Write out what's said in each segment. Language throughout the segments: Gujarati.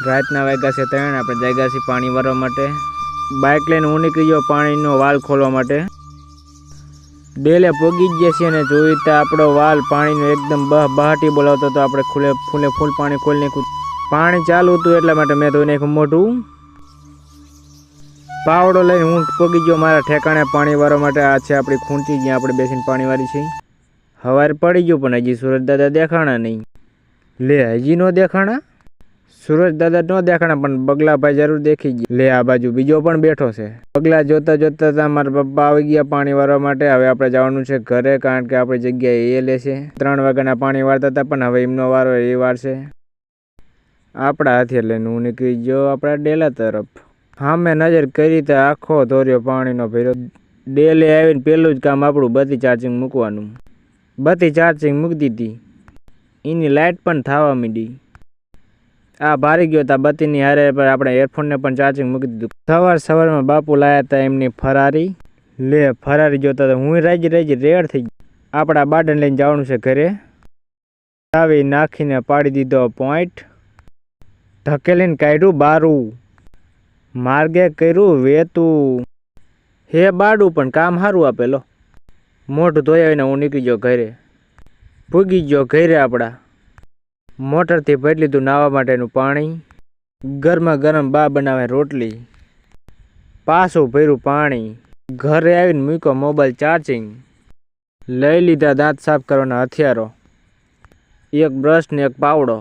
રાતના વાગ્યા છે 3 આપણે જાગ્યા છીએ પાણી ભરવા માટે। બાઇક લઈને હું નીકળી ગયો પાણીનો વાલ ખોલવા માટે। ડેલે પોગી જ ગયા છીએ અને જોઈ તો આપણો વાલ પાણીનો એકદમ બહાટી બોલાવતો તો આપણે ફૂલ પાણી ખોલી નાખ્યું। પાણી ચાલુ હતું એટલા માટે મેં ધોઈ નાખ્યું મોઢું। પાવડો લઈને હું પોગી ગયો મારા ઠેકાણે પાણી વાળવા માટે। આ છે આપણી ખૂંચી જ્યાં આપણે બેસીને પાણી વાળી છે। હવારે પડી ગયું પણ હજી સુરજ દાદા દેખાણા નહીં। લે હજી નો દેખાણા? સુરજ દાદા નો દેખાણા પણ બગલાભાઈ જરૂર દેખી ગયા। લે આ બાજુ બીજો પણ બેઠો છે। બગલા જોતા જોતા મારા પપ્પા આવી ગયા પાણી વાળવા માટે। હવે આપણે જવાનું છે ઘરે કારણ કે આપણી જગ્યાએ એ લેશે। 3 વાગ્યાના પાણી વાળતા હતા પણ હવે એમનો વારો એ વારશે। આપણા હાથે લઈને હું નીકળી ગયો આપણા ડેલા તરફ। હા મેં નજર કરી તો આખો ધોર્યો પાણીનો ભર્યો। ડેલે આવીને પેલું જ કામ આપણું બત્તી ચાર્જિંગ મૂકવાનું। બત્તી ચાર્જિંગ મૂકી દીધી, એની લાઇટ પણ થવા માંડી। આ ભારી ગયો તા બત્તીની હારે પર આપણે એરફોનને પણ ચાર્જિંગ મૂકી દીધું। સવારમાં બાપુ લાયા હતા એમની ફરારી। લે ફરારી જોતા તો હું રાજી રેડ થઈ ગયો। આપણા બાડને લઈને જવાનું છે ઘરે। ચાવી નાખીને પાડી દીધો પોઈન્ટ। ધકેલીને કાઢ્યું બારું, માર્ગે કર્યું વેતું। હે બાડું પણ કામ સારું આપેલો। મોઢું ધોઈ આવીને હું નીકળી ગયો ઘરે। પૂગી ગયો ઘરે આપણા। મોટરથી ભરી લીધું નાહવા માટેનું પાણી। ગરમા ગરમ બા બનાવે રોટલી, પાછું ભર્યું પાણી। ઘરે આવીને મૂક્યો મોબાઈલ ચાર્જિંગ। લઈ લીધા દાંત સાફ કરવાના હથિયારો, એક બ્રશ ને એક પાવડો।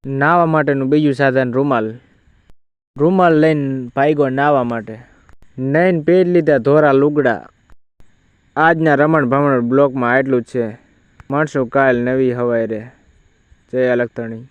નાહવા માટેનું બીજું સાધન રૂમાલ લઈને ભાગ્યો નાહવા માટે। નઈને પહેરી લીધા ધોરા લુગડા। આજના રમણ ભમણ બ્લોકમાં આટલું જ છે। મળશું કાલ નવી હવારે। જય અલખતણી।